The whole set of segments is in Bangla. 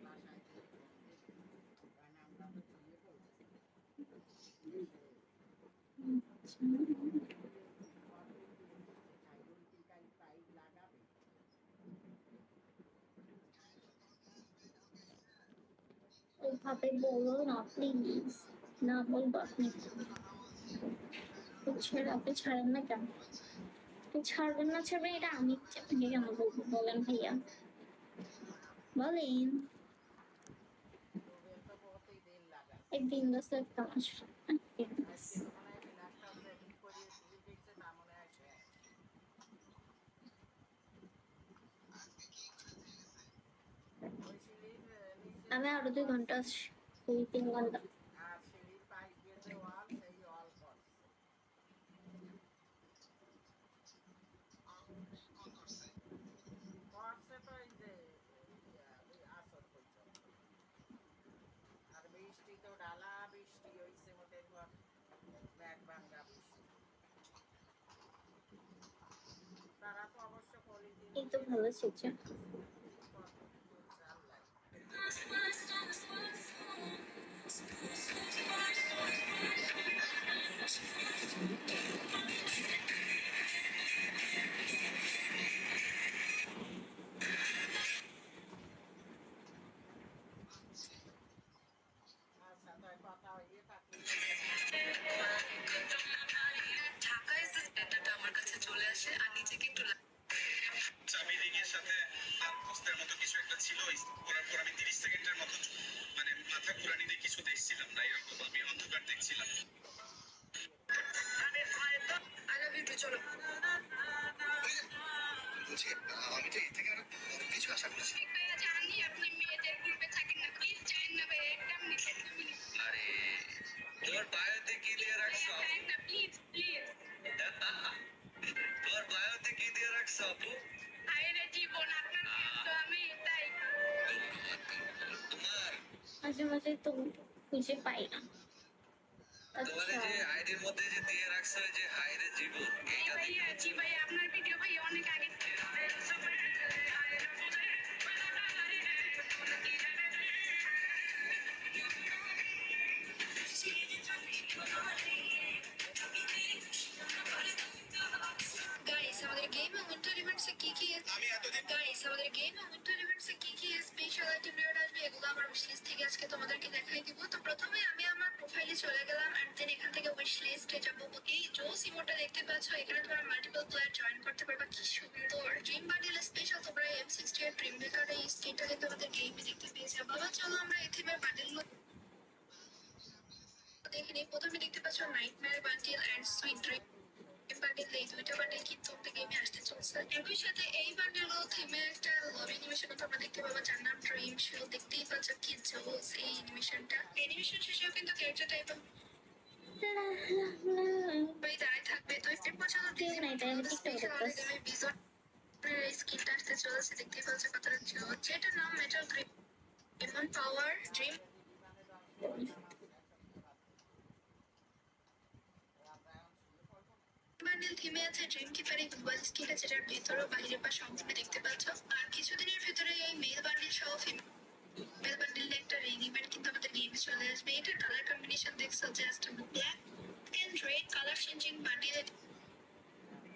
বাসায় যে ফোন দিবি কারণ আমরা তো ঝুলিয়ে পড়েছি কত উল্টি দিচ্ছে খাই উল্টি কাল পাইপ লাগাবে ওইভাবে বলো না প্লিজ, না বলবো আপনি আপনি ছাড়েন না কেন? আপনি ছাড়বেন না ছাড়বেন এটা আমি আপনাকে কেন বলবো বলেন ভাইয়া, বলেন। রুবেল তো বহুতই দিন লাগাইছে एक दिन दस लाख तमाश আজকে তো মনে হয় বিলাসটাও ট্রেনিং করিয়ে দিয়ে দিচ্ছে তা মনে হয় শেষ ওই সিঁড়ির নিচে আমি ওয়াল আরো 2 ঘন্টা করছে আছি, 2-3 ঘন্টা। আর সিঁড়ির পাশ দিয়ে যে ওয়াল সেই ওয়াল করছে করছে তো এই যে আসর পর্যন্ত আর বৃষ্টি তো ডালা বৃষ্টি হইছে মোটের পর মেঘ ভাঙ্গা বৃষ্টি তারা তো অবশ্য পলিথিন এই তো দিয়ে ভালো ছিছে। কতদিন তুলছে আল্লাহ আচ্ছা তাই কথা হইয়ে থাকলে ঢাকায় যে ব্যাটাটা আমার কাছে চলে আসে আর নিজেকে একটু চাবি রিংয়ের সাথে পোস্টের মতো কিছু একটা ছিল করার পর আমি 30 সেকেন্ডের মতো মানে মাথা ঘুরানি দিয়ে কিছু দেখছিলাম না, এরকম আমি অন্ধকার দেখছিলাম। আই লাভ ইউ টু চলো বলছি আমি তো এর থেকে আরো কিছু আশা করছি। জানি আপনি মেয়েদের গ্রুপে থাকেন না প্লিজ চাইন না ভাই একদম নিচে আরে তোমার বায়োতে কি দিয়ে রাখছো চাইন না প্লিজ প্লিজ তোমার বায়োতে কি দিয়ে রাখছো আপু? আইরে জীবন আপনার তো আমি তাই তোমার মাঝে মাঝে তো খুঁজে পাই না। তোমার আচ্ছা যে আইডির মধ্যে যে দিয়ে রাখছো যে হাইরে জীবন এইটা ভাইয়া জি ভাই আপনার ভিডিও ভাই অনেক আগে গাইস আমাদের গেম উইন্টার ইভেন্টসে কি কি আমি এতদিন গাইস আমাদের গেম উইন্টার ইভেন্টসে কি কি স্পেশাল আইটেম রেড আসবে এগুলো আমার উইশ লিস্ট থেকে আজকে তোমাদেরকে দেখাই দিব। তো প্রথমে আমি আমার প্রোফাইলে চলে গেলাম এন্ড দেন এখান থেকে উইশ লিস্টে যাব। এই জোস ইমোটা দেখতে পাচ্ছ, এখানে তোমরা মাল্টিপল প্লেয়ার জয়েন করতে পারবা। কি সুন্দর ড্রিম বান্ডেল স্পেশাল, তোমরা M60 এর ড্রিম মেকার এই স্কিনটা কিন্তু আমাদের গেমে দেখতে পেয়ে যাবো। আবার চলো আমরা এই থিমের বান্ডেলগুলো দেখে নিই। প্রথমে দেখতে পাচ্ছ nightmare bundle and sweet dream bundle, এই দুইটা বান্ডেল কিন্তু একটা গেমে আসতে চলছে। একই সাথে এই বান্ডেলও থিমে একটা লব অ্যানিমেশন তোমরা দেখতে পাবা যার নাম ড্রিম শিল। দেখতেই পাচ্ছ কি জোস এই অ্যানিমেশনটা। অ্যানিমেশন শেষেও কিন্তু ক্যারেক্টার টাইপ ভাই দাঁড়ায় থাকবে। তো এরপর চলো কেউ নাই তাই আমি টিকটক স্পেশাল আমাদের করতেছি। গেমে বিজন স্কিনটা আসতে চলেছে। দেখতেই পাচ্ছ কতটা জোস, যেটার নাম মেটাল গ্রিম এমন পাওয়ার ড্রিম যদি বিমানে ধ্বংস হয় নামাজ শেষ হতে বাধ্য আমরা এখন শুয়ে পড়বো না বান্ডেল থিমে আছে ড্রিম কিপার এই গ্লোবাল স্কিনটা, যেটার ভেতর ও বাইরে বা সম্পূর্ণ দেখতে পাচ্ছ। আর কিছুদিনের ভেতরে এই মেল বান্ডেল সহ ফিমেল বান্ডেল একটা রিং ইভেন্ট কিন্তু আমাদের গেমে চলে আসবে। এটার কালার কম্বিনেশন দেখছো, just black and red colour changing bundle.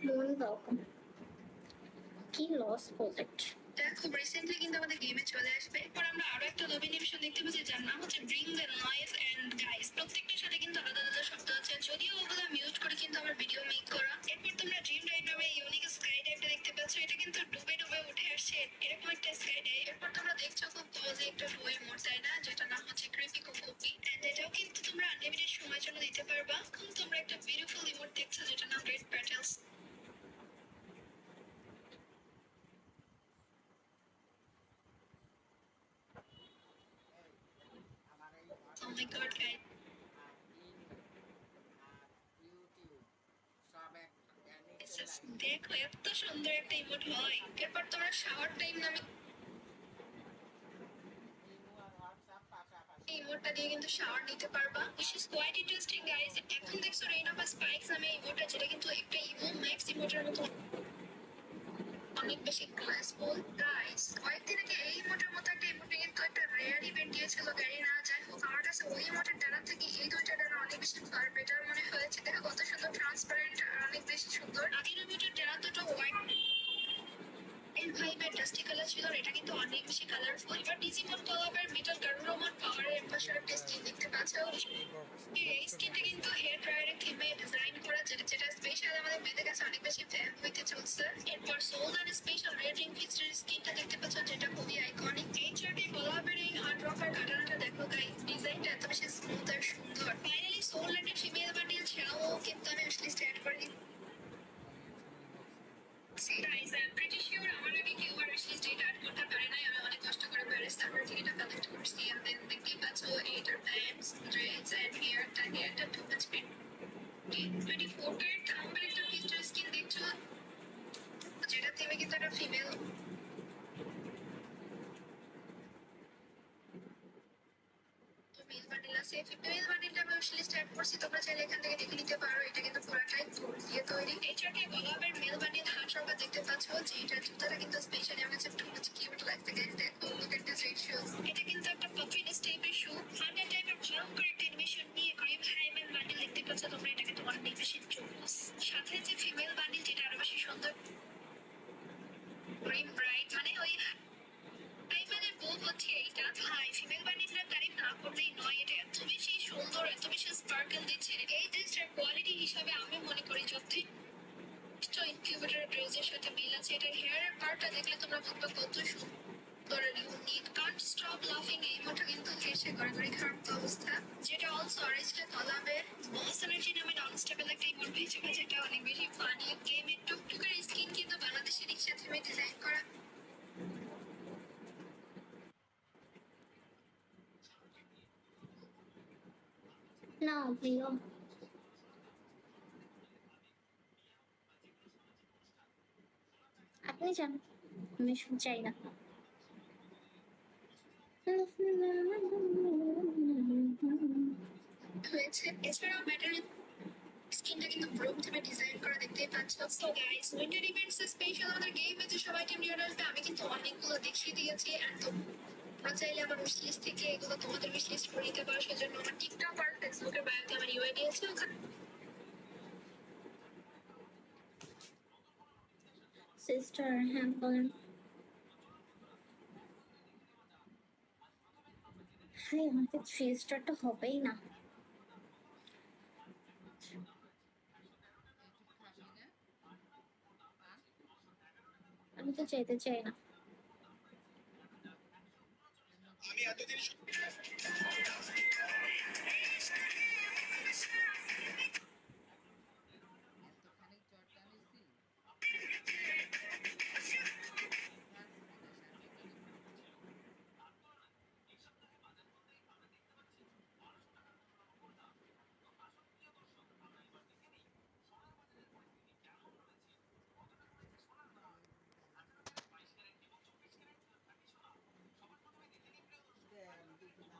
মন welcome কি লস প্রজেক্ট। এটা খুব রিসেন্টলি কিন্তু আমাদের গেমে চলে আসবে। এরপর আমরা আরো একটা লবি অ্যানিমেশন দেখতে পাচ্ছি যার নাম হচ্ছে bring the noise and guys. প্রত্যেকটার সাথে কিন্তু আলাদা আলাদা শব্দ আছে, যদিও ওগুলো মিউট করে কিন্তু আমার ভিডিও মেক করা। এরপর তোমরা ড্রিম রাইড নামে ইউনিক স্কাই ডাইভটা দেখতে পাচ্ছ, এটা কিন্তু ডুবে ডুবে উঠে আসছে এরকম একটা স্কাই ডাইভ। এরপর তোমরা দেখছো খুব ক্লোজে একটা রুই মোড়, তাই না, যেটা নাম হচ্ছে ক্রিপি কোকোপি এন্ড এটাও কিন্তু তোমরা আনলিমিটেড সময়ের জন্য দিতে পারবা। এখন তোমরা একটা বিউটিফুল ইমোট দেখছো যেটা নাম রেড প্যাটেলস। এই আমার এই ও মাই গড গাইস, আর ইমো আর ইউটিউব সব এক নিচে লাইন দেখো এত সুন্দর একটা ইমোট হয়। এরপর তোমরা শাওয়ার টাইম নামে ইমো আর হোয়াটসঅ্যাপ পাশাপাশি ইমোটটা দিয়ে কিন্তু শাওয়ার নিতে পারবা। This is quite interesting guys. এখন দেখছো রেইন অফ স্পাইকস নামে ইমোটটা, যেটা কিন্তু একটা ইমো ম্যাক্স ইমোটের মতো অনেক বেশি গ্লাসফুল। গাইস কয়েকদিন আগে এই ইমোটের মতো একটা ইমোটে কিন্তু একটা রেয়ার ইভেন্ট দিয়েছিল গ্যারি না, যাই হোক আমার কাছে ওই ইমোটের ডানা থেকে এই দুইটা ডানা অনেক বেশি ফার বেটার মনে হয়েছে। দেখো কত সুন্দর ট্রান্সপারেন্ট আর অনেক বেশি সুন্দর। আগের ইমোটের ডানা দুটো হোয়াইট এর ভাইবের ডাস্টি কালার ছিল, এটা কিন্তু অনেক বেশি কালারফুল। এবার ডিজিমন কলাবের মেটাল গারুরোমান পাওয়ারের এম্বাসেডর স্কিন দেখতে পাচ্ছ। এই স্কিনটা কিন্তু হেয়ার ড্রায়ারের থিমে ডিজাইন করা, যেটা স্পেশাল আমাদের বেঁধে গেছে, অনেক বেশি ফ্যান হইতে চলছে। এরপর সোল আর স্পেশাল রেড রিং ফিচারের স্কিনটা দেখতে পাচ্ছ, যেটা খুবই আইকনিক। এই চার্টে কলাবের এই হার্ড রকার কাটানাটা দেখো গাইস, ডিজাইনটা এত বেশি স্মুথ আর সুন্দর। Finally soul and female bundle ছাড়াও কিন্তু আমি আসলে স্টার্ট করে দিই। Guys, I'm pretty sure আমার আগে কেউ আর আসলে স্টেট আর্ট করতে পারে নাই। আমি অনেক কষ্ট করে প্যারিস তারপর থেকে এটা কালেক্ট করছি। and then দেখতেই পাচ্ছ এইটার প্যান্টস, ড্রেস এন্ড হেয়ারটা টু মাচ প্রিটি। 24 ক্যারেট থাম্বের একটা ফিচার স্কিন দেখছো, যেটা থেকে কিন্তু একটা ফিমেল মেল বান্ডিল আছে। ফিমেল বান্ডিলটা আমি আসলে স্টার্ট করছি, তোমরা চাইলে এখান থেকে দেখে নিতে পারো। এটা কিন্তু পুরোটাই ফুল দিয়ে তৈরি। এই চার্টে গোলাপের মেল বান্ডিল হার্ট রকা দেখতে পাচ্ছ, যে এটার জুতাটা কিন্তু স্পেশালি আমার কাছে টু মাচ কিউট লাগছে গাইস। দেখো look at this red shoes. এটা কিন্তু একটা পাফিনেস টাইপের শু, ফান্ডা টাইপের ভয়ঙ্কর একটা অ্যানিমেশন নিয়ে ক্রিম হাইমেল বান্ডিল দেখতে পাচ্ছ তোমরা। এটা কিন্তু অনেক বেশি জোস। সাথে যে ফিমেল বান্ডিল, যেটা আরো বেশি সুন্দর, ক্রিম ব্রাইট, মানে ওই আইম্যানের বউ হচ্ছে এইটা। ভাই ফিমেল বান্ডিলটার তারিফ না করলেই নয়, এটা এত বেশি সুন্দর, এত বেশি স্পার্কেল দিচ্ছে। এই ড্রেসটার কোয়ালিটি হিসাবে আমি মনে করি যথেষ্ট ইনকিউবেটর ড্রেসের সাথে মিল আছে। এটার হেয়ারের পার্টটা দেখলে তোমরা ভাববে কত সুন্দর আর ইউনিক। কান্ট স্টপ লাফিং এই মোটা কিন্তু হেসে গড়াগড়ি খারাপ অবস্থা, যেটা অলসো অরিজিনাল কলাবের বস এনার্জি নামে ননস্টেবল একটা ইমোট পেয়েছে, যেটা অনেক বেশি ফানি। গেমের টুকটুকের স্কিন কিন্তু বাংলাদেশের রিক্সা থেমে ডিজাইন করা। নাও প্রিয়, আপনি যান, আমি চাই না। হয়েছে। এছাড়াও ব্যাটারি স্কিনটা কিন্তু ব্রোম থেকে ডিজাইন করা দেখতেই পাচ্ছ। So guys, winter events special আমাদের গেমে যে সবাই টিম নিয়ে আসবে, আমি কিন্তু অনেকগুলো দেখিয়ে দিয়েছি। আর তোমরা চাইলে আমার উইশ লিস্ট থেকে এগুলো তোমাদের উইশ লিস্ট করে নিতে পারো। সেজন্য আমার টিকটক আর ফেসবুকের বায়োতে আমার ইউআইডি আছে, ওখানে সিস্টার, হ্যাঁ বলেন। হাই, আমাকে 3 স্টারটা হবেই না। আমি তো চাইতে চাই না। আমি এতদিন দেন দেখি না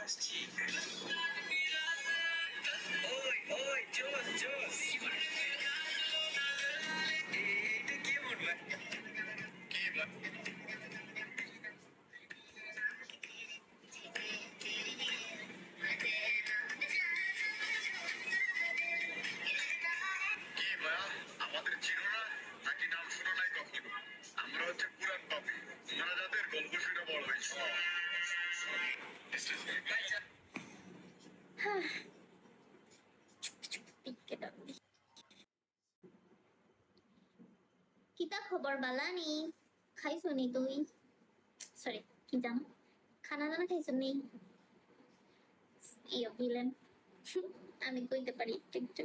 আসছি। ওই ওই জোস জোস, এইটা কেমন ভাই? কি ভাই? কি ভাইয়া, আমাদের চিনো না নাকি নাম শুনো নাই কখনো? আমরা হচ্ছে পুরান পাপি, তোমরা যাদের গল্প শুনে বড় হয়েছে। কিতা খবর বালানি? খাইছো নি তুই? সরি, কি জানো? খানা দানা খাইছো নি? ইয়ে ভিলেন। আমি কইতে পারি একটু একটু।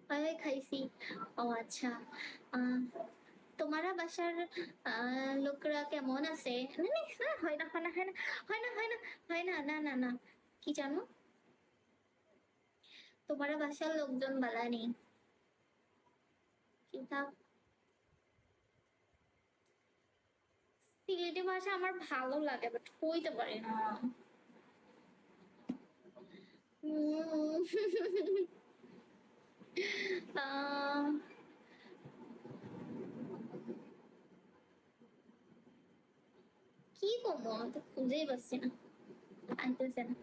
হয় খাইছি। ও আচ্ছা। আহ, তোমারা বাসার লোকরা কেমন আছে? না না না, হয় না হয় না হয় না হয় না হয় না হয় না, না না না, কি জানো? তোমারা বাসার লোকজন বালা নেই। চিন্তা, সিলেটি ভাষা আমার ভালো লাগে বাট কইতে পারি না। আহ, কি করবো তো খুঁজেই পাচ্ছি না, আনতেছে না।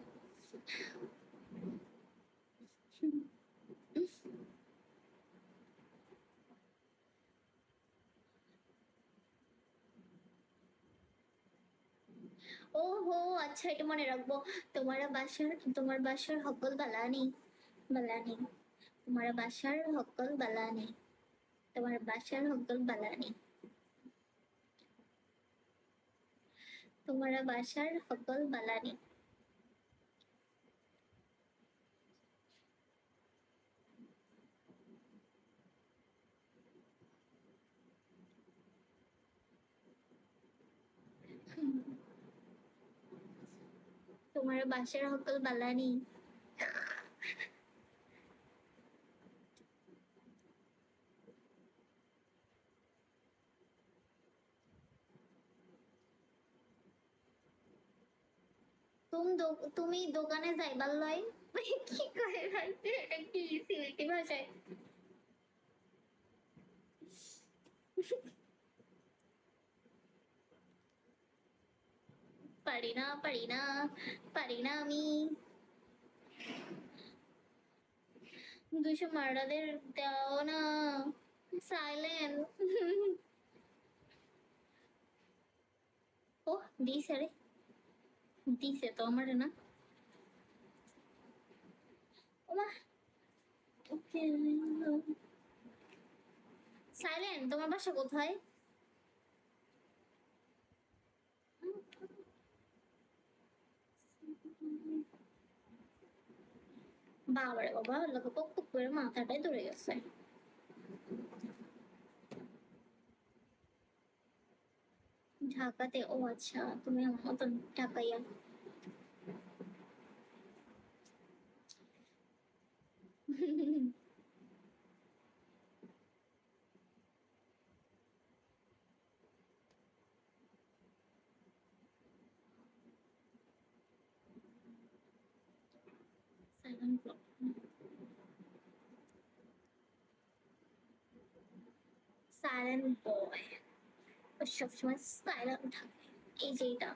ও হো, আচ্ছা এটা মনে রাখবো। তোমার বাসার সকল বালানি, বালানি, তোমার বাসার সকল বালানি, তোমার বাসার সকল বালানি, তোমার বাসার সকল বালানি। তোমার বাসার সকল বালানি। তুমি দোকানে যাইবার লয়? কি কয় ভাই, এটা কি সিলেটি ভাষায়? পারি না পারি না পারি না আমি। 200 মার্ডারদের দাও না সাইলেন্ট। ও দিছে রে, দিছে তো আমার না। ওমা, ওকে সাইলেন্ট, তোমার বাসা কোথায়? বাবারে বাবা, লোক পক পক করে মাথাটাই ধরে গেছে। ঢাকাতে? ও আচ্ছা, তুমি আমার মতন ঢাকাইয়া। সাইলেন্ট, সাইলেন্ট বয়, সবসময় সাইলেন্ট থাকে। এই যে এটা,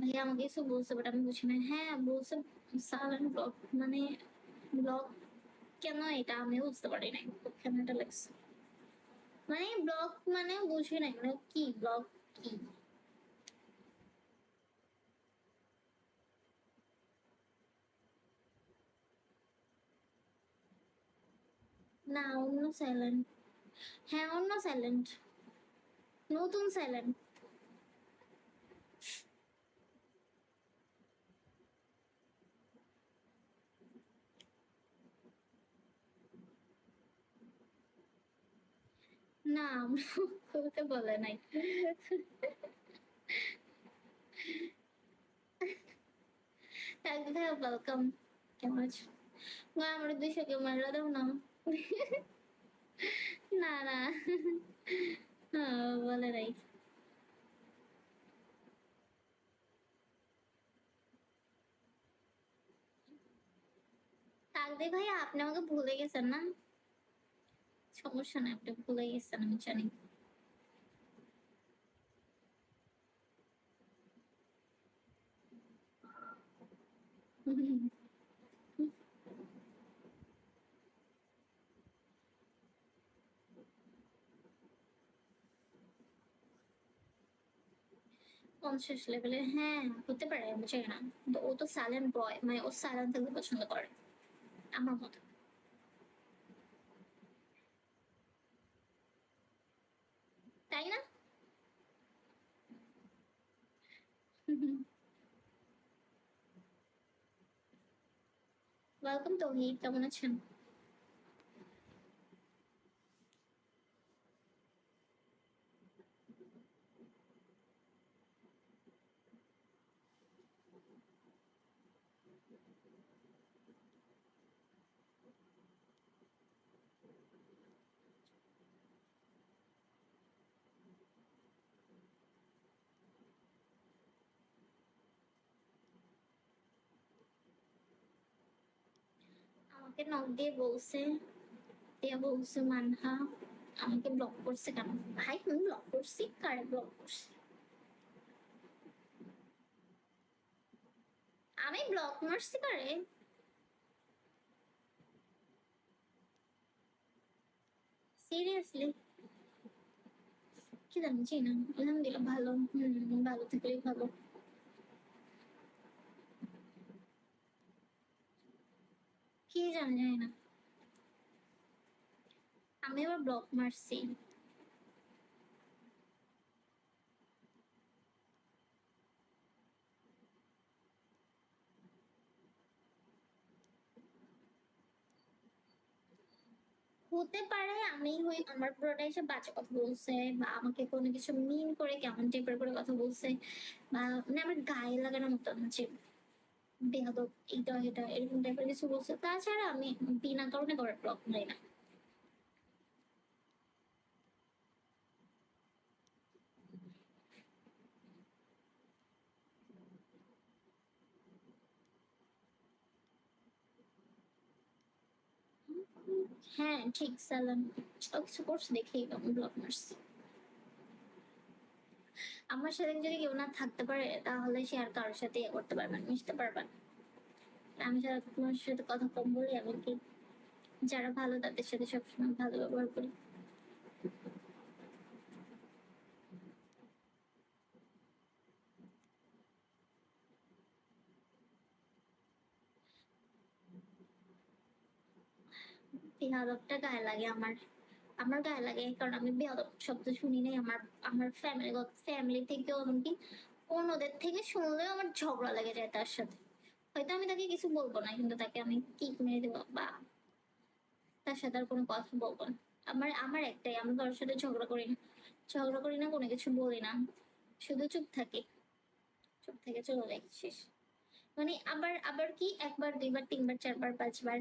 ভাইয়া আমাকে কিছু বলছে বাট আমি বুঝি না। হ্যাঁ বলছে সাইলেন্ট ব্লক মানে ব্লক কেন, এটা আমি বুঝতে পারি নাই কেন এটা লাগছে। মানে ব্লক মানে বুঝি নাই, মানে কি ব্লক কি? না অন্য সাইলেন্ট, হ্যাঁ অন্য সাইলেন্ট, নতুন সাইলেন্ট। না খুলতে বলে নাই। একদম ওয়েলকাম, কেমন আছো? না আমার 200 ক্যামেরা দাও না। না না, বলে নাই। তাকদি ভাইয়া আপনি আমাকে ভুলে গেছেন না? সমস্যা নাই, আপনি ভুলে গেছেন আমি জানি। পঞ্চাশ লেভেলে, হ্যাঁ হতে পারে, আমি জানি না, কিন্তু ও তো সাইলেন্ট বয়, মানে ও সাইলেন্ট থাকতে পছন্দ করে আমার মতো। তাই না? ওয়েলকাম তৌহিদ, কেমন আছেন? আমাকে নক দিয়ে বলছে, বলছে মানহা আমাকে ব্লক করছে কেন? ভাই তুমি ব্লক করছি? কারে ব্লক করছি? আমি ব্লক মারছি কারে? সিরিয়াসলি কি জানি, চিনি না। আলহামদুলিল্লাহ ভালো, ভালো থাকলেই ভালো। কি জানি, জানি না। আমি আবার ব্লক মারছি। হতে পারে আমি হই আমার পুরোটা এসে বাজে কথা বলছে, বা আমাকে কোনো কিছু মিন করে কেমন টাইপের করে কথা বলছে, বা মানে আমার গায়ে লাগানোর মতো যে বেয়াদব এটা এটা এরকম টাইপের কিছু বলছে। তাছাড়া আমি বিনা কারণে করে ব্লক মারি না। হ্যাঁ ঠিক, সালাম ও কিছু করছে দেখেই আমি ব্লক মারছি। আমার সাথে যদি কেউ না থাকতে পারে তাহলে সে আর কারোর সাথে ইয়ে করতে পারবে না, মিশতে পারবে না। আমি যারা তোমার সাথে কথা কম বলি, এমনকি যারা ভালো তাদের সাথে সবসময় ভালো ব্যবহার করি। বেয়াদবটা গায়ে লাগে আমার, আমার গায়ে লাগে কারণ আমি বেয়াদব শব্দ শুনি নাই আমার, আমার ফ্যামিলি থেকেও, এমনকি অন্যদের থেকে শুনলেও আমার ঝগড়া লেগে যায় তার সাথে। হয়তো আমি তাকে কিছু বলবো না, কিন্তু তাকে আমি কিক মেরে দেবো বা তার সাথে আর কোনো কথা বলবো না। আমার আমার একটাই, আমি কারোর সাথে ঝগড়া করি না, ঝগড়া করি না, কোনো কিছু বলি না, শুধু চুপ থাকি, চুপ থেকে চলে যাই, শেষ। মানে আবার আবার কি একবার দুইবার তিনবার চারবার পাঁচবার,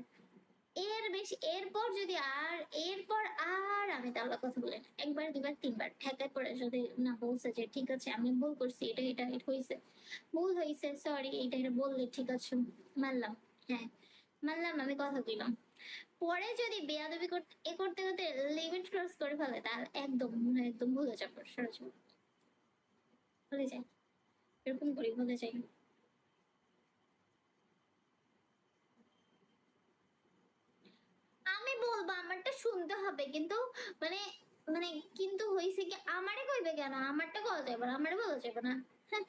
এর বেশি এরপর যদি আর এরপর আর আমি তাহলে কথা বলি না। একবার দুবার তিনবার ঠেকায় পড়ে যদি না বলছে যে ঠিক আছে আমি ভুল করছি, এটা এটা এটা হয়েছে, ভুল হয়েছে, সরি, এটা এটা বললে ঠিক আছে মানলাম, হ্যাঁ মানলাম, আমি কথা দিলাম। পরে যদি বেয়াদবি করতে করতে করতে লিমিট ক্রস করে ফেলে তাহলে একদম একদম ভুলে যাবো, সরাসরি ভুলে যাই, এরকম করি, ভুলে যাই। আমি বলবো আমারটা শুনতে হবে, কিন্তু মানে মানে কিন্তু হয়েছে কি আমারে কইবে কেন? আমারটা কওয়া যাবে না, আমারে বলা যাবে না। হ্যাঁ,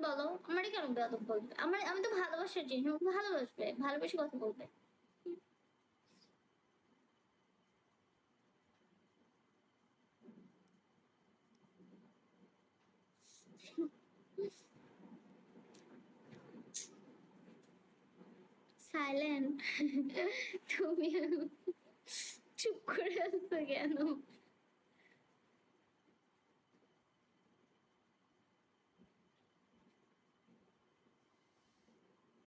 বলো, আমারই কেন বেয়াদব বলবে? আমি তো ভালোবাসার জিনিস, আমাকে ভালোবাসবে, ভালোবেসে কথা বলবে। সাইলেন্ট। তুমি চুপ করে আছো কেন?